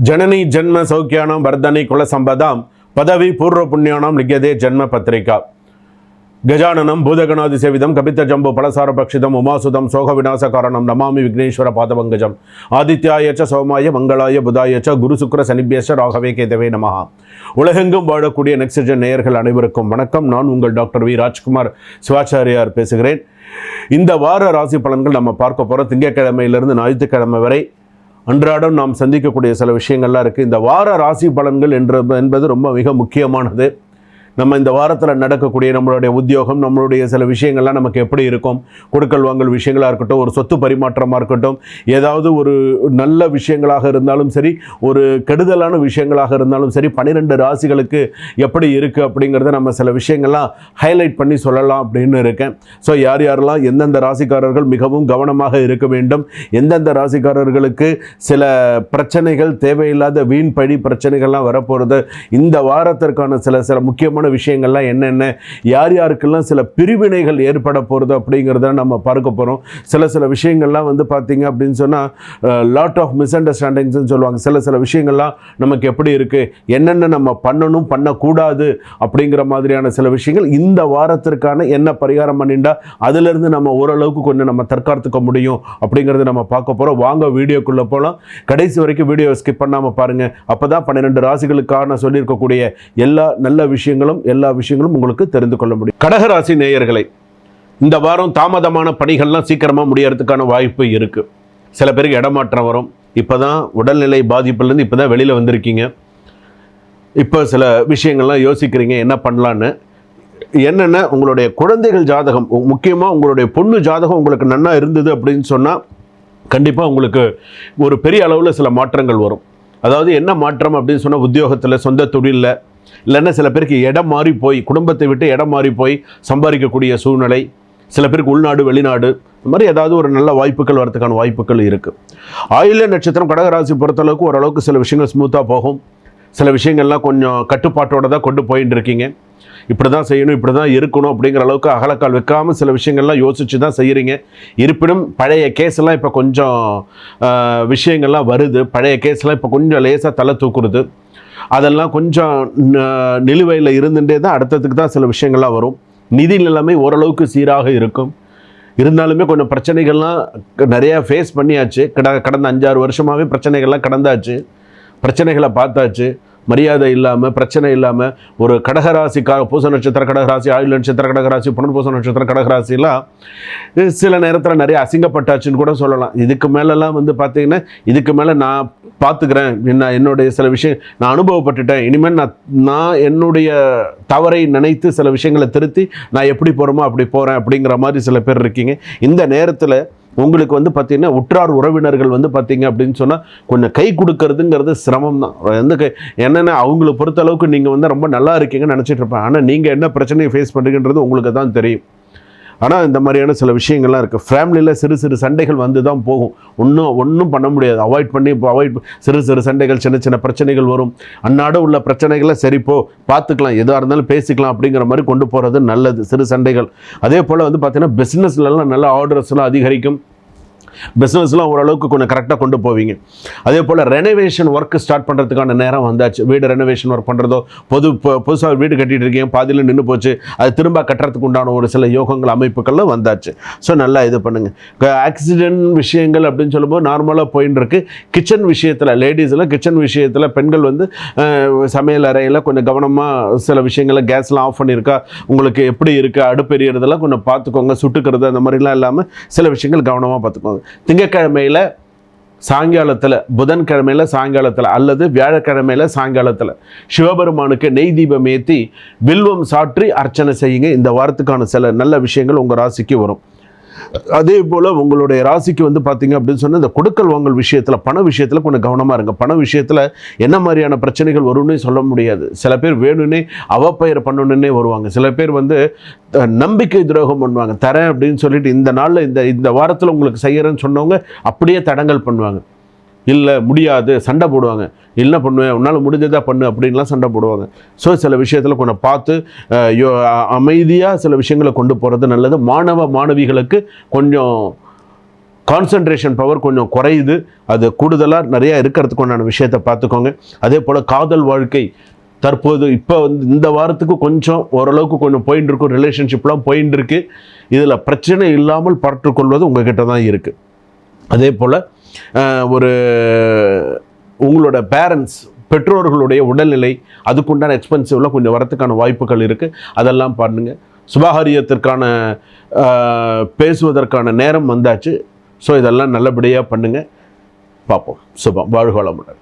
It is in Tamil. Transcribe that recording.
जननी जन्म सौख्यानां वर्धनी कुल संपदां पदवी पूर्व पुण्यानां लिख्यते जन्म पत्रिका गजाननं भूतगणादिसेवितं कपितजम्बो फलसारभक्षितम् उमासुतं शोकविनाशकारणं नमामि विघ्नेश्वर पादपङ्कजम् आदित्याय च सोमाय मंगलाय बुधाय च गुरु शुक्र शनिभ्यश्च राघवे केतवे नमः உலகெங்கும் வாழக்கூடிய நெக்ஸ்ட்ஜென் நேயர்கள் அனைவருக்கும் வணக்கம். நான் உங்கள் டாக்டர் வி ராஜ்குமார் சிவாச்சாரியார் பேசுகிறேன். இந்த வார ராசி பலன்கள் நம்ம பார்க்க போகிறோம். திங்கட்கிழமையிலிருந்து ஞாயிற்றுக்கிழமை வரை அன்றாடம் நாம் சந்திக்கக்கூடிய சில விஷயங்கள்லாம் இருக்குது. இந்த வார ராசி பலன்கள் என்பது ரொம்ப மிக முக்கியமானது. நம்ம இந்த வாரத்தில் நடக்கக்கூடிய நம்மளுடைய உத்தியோகம், நம்மளுடைய சில விஷயங்கள்லாம் நமக்கு எப்படி இருக்கும், கொடுக்கல் வாங்கல் விஷயங்களாக இருக்கட்டும், ஒரு சொத்து பரிமாற்றமாக இருக்கட்டும், ஏதாவது ஒரு நல்ல விஷயங்களாக இருந்தாலும் சரி, ஒரு கெடுதலான விஷயங்களாக இருந்தாலும் சரி, 12 ராசிகளுக்கு எப்படி இருக்குது அப்படிங்கிறத நம்ம சில விஷயங்கள்லாம் ஹைலைட் பண்ணி சொல்லலாம் அப்படின்னு இருக்கேன். ஸோ யார் யாரெல்லாம் எந்தெந்த ராசிக்காரர்கள் மிகவும் கவனமாக இருக்க வேண்டும், எந்தெந்த ராசிக்காரர்களுக்கு சில பிரச்சனைகள், தேவையில்லாத வீண் பழி பிரச்சனைகள்லாம் வரப்போகிறது, இந்த வாரத்திற்கான சில முக்கியமான விஷயங்கள்லாம் என்னென்ன, யார் யாருக்கெல்லாம் சில பிரிவினைகள் ஏற்பட போகிறது அப்படிங்கிறத நம்ம பார்க்க போகிறோம். சில விஷயங்கள்லாம் வந்து பார்த்தீங்க அப்படின்னு சொன்னால் லாட் ஆஃப் மிஸ் அண்டர்ஸ்டாண்டிங்ஸ்ன்னு சொல்லுவாங்க. சில விஷயங்கள்லாம் நமக்கு எப்படி இருக்குது, என்னென்ன நம்ம பண்ணணும் பண்ணக்கூடாது அப்படிங்கிற மாதிரியான சில விஷயங்கள் இந்த வாரத்திற்கான என்ன பரிகாரம் பண்ணிட்டா அதிலிருந்து நம்ம ஓரளவுக்கு கொஞ்சம் நம்ம தற்காத்துக்க முடியும் அப்படிங்கிறத நம்ம பார்க்க போகிறோம். வாங்க வீடியோக்குள்ளே போகலாம். கடைசி வரைக்கும் வீடியோ ஸ்கிப் பண்ணாமல் பாருங்கள். அப்போ தான் 12 ராசிகளுக்கான சொல்லியிருக்கக்கூடிய எல்லா நல்ல விஷயங்களும் உங்களுக்கு தெரிந்து கொள்ள முடியும். கடகராசி நேயர்களை, இந்த வாரம் தாமதமான பணிகள்லாம் சீக்கிரமா முடியறதுக்கான வாய்ப்பு இருக்கு. சில பேருக்கு இடமாற்றம் வரும். இப்பதான் உடல்நிலை பாதிப்புலேருந்து இப்பதான் வெளியில வந்திருக்கீங்க. இப்போ சில விஷயங்கள்லாம் யோசிக்கிறீங்க என்ன பண்ணலான்னு. என்னென்ன உங்களுடைய குழந்தைகள் ஜாதகம், முக்கியமாக உங்களுடைய பொண்ணு ஜாதகம் உங்களுக்கு நன்னா இருந்தது அப்படின்னு சொன்னால் கண்டிப்பாக உங்களுக்கு ஒரு பெரிய அளவில் சில மாற்றங்கள் வரும். அதாவது என்ன மாற்றம் அப்படின்னு சொன்னால், உத்தியோகத்தில், சொந்த தொழிலில், இல்லைன்னா சில பேருக்கு இடம் மாறி போய், குடும்பத்தை விட்டு இடம் மாறி போய் சம்பாதிக்கக்கூடிய சூழ்நிலை, சில பேருக்கு உள்நாடு வெளிநாடு, இந்த மாதிரி ஏதாவது ஒரு நல்ல வாய்ப்புகள் வரதுக்கான வாய்ப்புகள் இருக்குது. ஆயில்ய நட்சத்திரம் கடகராசி பொறுத்தளவுக்கு ஓரளவுக்கு சில விஷயங்கள் ஸ்மூத்தாக போகும். சில விஷயங்கள்லாம் கொஞ்சம் கட்டுப்பாட்டோடு தான் கொண்டு போயின்னு இருக்கீங்க. இப்படி தான் செய்யணும், இப்படி தான் இருக்கணும் அப்படிங்கிற அளவுக்கு அகலக்கால் வைக்காமல் சில விஷயங்கள்லாம் யோசித்து தான் செய்கிறீங்க. இருப்பினும் பழைய கேஸ்லாம் இப்போ கொஞ்சம் விஷயங்கள்லாம் வருது. பழைய கேஸ்லாம் இப்போ கொஞ்சம் லேசாக தலை தூக்குறது. அதெல்லாம் கொஞ்சம் நிலுவையில் இருந்துகிட்டே தான் அடுத்ததுக்கு தான் சில விஷயங்கள்லாம் வரும். நிதி நிலைமை ஓரளவுக்கு சீராக இருக்கும். இருந்தாலுமே கொஞ்சம் பிரச்சனைகள்லாம் நிறையா ஃபேஸ் பண்ணியாச்சு. கடந்த 5-6 வருஷமாகவே பிரச்சனைகள்லாம் கடந்தாச்சு. பிரச்சனைகளை பார்த்தாச்சு. மரியாதை இல்லாமல், பிரச்சனை இல்லாமல், ஒரு கடகராசிக்காக பூச நட்சத்திர கடகராசி, ஆயுள் நட்சத்திர கடகராசி, புனர்பூச நட்சத்திர கடகராசிலாம் சில நேரத்தில் நிறைய அசிங்கப்பட்டாச்சுன்னு கூட சொல்லலாம். இதுக்கு மேலெல்லாம் வந்து பார்த்தீங்கன்னா, இதுக்கு மேலே நான் பார்த்துக்கிறேன், என்னுடைய சில விஷயம் நான் அனுபவப்பட்டுட்டேன், இனிமேல் நான் என்னுடைய தவறை நினைத்து சில விஷயங்களை திருத்தி நான் எப்படி போகிறோமோ அப்படி போகிறேன் அப்படிங்கிற மாதிரி சில பேர் இருக்கீங்க. இந்த நேரத்தில் உங்களுக்கு வந்து பார்த்தீங்கன்னா உற்றார் உறவினர்கள் வந்து பார்த்தீங்க அப்படின்னு சொன்னால் கொஞ்சம் கை கொடுக்கறதுங்கிறது சிரமம் தான். என்னென்ன அவங்கள பொறுத்தளவுக்கு நீங்கள் வந்து ரொம்ப நல்லா இருக்கீங்கன்னு நினச்சிட்டு இருப்பேன். ஆனால் நீங்கள் என்ன பிரச்சனையை ஃபேஸ் பண்ணுறீங்கன்றது உங்களுக்கு தான் தெரியும். ஆனால் இந்த மாதிரியான சில விஷயங்கள்லாம் இருக்குது. ஃபேமிலியில் சிறு சண்டைகள் வந்து தான் போகும். ஒன்றும் பண்ண முடியாது. அவாய்ட் சிறு சண்டைகள், சின்ன பிரச்சனைகள் வரும். அன்னாட உள்ள பிரச்சனைகளை சரிப்போ பார்த்துக்கலாம், எதாக இருந்தாலும் பேசிக்கலாம் அப்படிங்கிற மாதிரி கொண்டு போகிறது நல்லது. சிறு சண்டைகள். அதே போல் வந்து பார்த்தீங்கன்னா பிஸ்னஸ்லாம் நல்ல ஆர்டர்ஸ்லாம் அதிகரிக்கும். பிஸ்னஸ்லாம் ஓரளவுக்கு கொஞ்சம் கரெக்டாக கொண்டு போவீங்க. அதே போல் ரெனோவேஷன் ஒர்க் ஸ்டார்ட் பண்ணுறதுக்கான நேரம் வந்தாச்சு. வீடு ரெனோவேஷன் ஒர்க் பண்ணுறதோ, புதுசாக வீடு கட்டிகிட்டு இருக்கீங்க, பாதியில் நின்று போச்சு, அது திரும்ப கட்டுறதுக்கு உண்டான ஒரு சில யோகங்கள், அமைப்புகள்லாம் வந்தாச்சு. ஸோ நல்லா இது பண்ணுங்கள். ஆக்சிடென்ட் விஷயங்கள் அப்படின்னு சொல்லும்போது நார்மலாக போயின்னு இருக்குது. கிச்சன் விஷயத்தில், லேடிஸ்லாம் கிச்சன் விஷயத்தில், பெண்கள் வந்து சமையல் அறையில் கொஞ்சம் கவனமாக சில விஷயங்களை, கேஸ்லாம் ஆஃப் பண்ணியிருக்கா, உங்களுக்கு எப்படி இருக்குது, அடுப்பு எரியறதெல்லாம் கொஞ்சம் பார்த்துக்கோங்க. சுட்டுக்கிறது அந்த மாதிரிலாம் இல்லாமல் சில விஷயங்கள் கவனமாக பார்த்துக்கோங்க. திங்கட்கிழமையில் சாயங்காலத்தில், புதன்கிழமையில் சாயங்காலத்தில் அல்லது வியாழக்கிழமையில் சாயங்காலத்தில் சிவபெருமானுக்கு நெய் தீபம் ஏற்றி வில்வம் சாற்றி அர்ச்சனை செய்யுங்க. இந்த வாரத்துக்கான சில நல்ல விஷயங்கள் உங்கள் ராசிக்கு வரும். அதே போல் உங்களுடைய ராசிக்கு வந்து பார்த்தீங்க அப்படின்னு சொன்னால் இந்த கொடுக்கல் வாங்கல் விஷயத்தில், பண விஷயத்தில் கொஞ்சம் கவனமாக இருங்க. பண விஷயத்தில் என்ன மாதிரியான பிரச்சனைகள் வரும்னே சொல்ல முடியாது. சில பேர் வேணும்னே அவப்பெயர் பண்ணணுன்னே வருவாங்க. சில பேர் வந்து நம்பிக்கை துரோகம் பண்ணுவாங்க. தரேன் அப்படின்னு சொல்லிட்டு இந்த நாளில் இந்த வாரத்தில் உங்களுக்கு செய்கிறேன்னு சொன்னவங்க அப்படியே தடங்கல் பண்ணுவாங்க. இல்லை முடியாது, சண்டை போடுவாங்க. என்ன பண்ணுவேன், உன்னால் முடிஞ்சதாக பண்ணு அப்படின்லாம் சண்டை போடுவாங்க. ஸோ சில விஷயத்தில் கொஞ்சம் பார்த்து அமைதியாக சில விஷயங்களை கொண்டு போகிறது நல்லது. மாணவ மாணவிகளுக்கு கொஞ்சம் கான்சன்ட்ரேஷன் பவர் கொஞ்சம் குறையுது. அது கூடுதலாக நிறையா இருக்கிறதுக்கு உண்டான விஷயத்தை பார்த்துக்கோங்க. அதே போல் காதல் வாழ்க்கை தற்போது இப்போ இந்த வாரத்துக்கு கொஞ்சம் ஓரளவுக்கு கொஞ்சம் போயின்னு இருக்கும், ரிலேஷன்ஷிப்லாம் போயின்னு இருக்கு. இதில் பிரச்சனை இல்லாமல் பார்த்துக்கொள்வது உங்ககிட்ட தான் இருக்குது. அதே போல் ஒரு உங்களோட பேரண்ட்ஸ் பெற்றோர்களுடைய உடல்நிலை அதுக்குண்டான எக்ஸ்பென்சிவ்லாம் கொஞ்சம் வரத்துக்கான வாய்ப்புகள் இருக்குது. அதெல்லாம் பண்ணுங்கள். சுபகாரியத்திற்கான பேசுவதற்கான நேரம் வந்தாச்சு. ஸோ இதெல்லாம் நல்லபடியாக பண்ணுங்கள். பார்ப்போம். சுபம். வாழ்க வளமுடன்.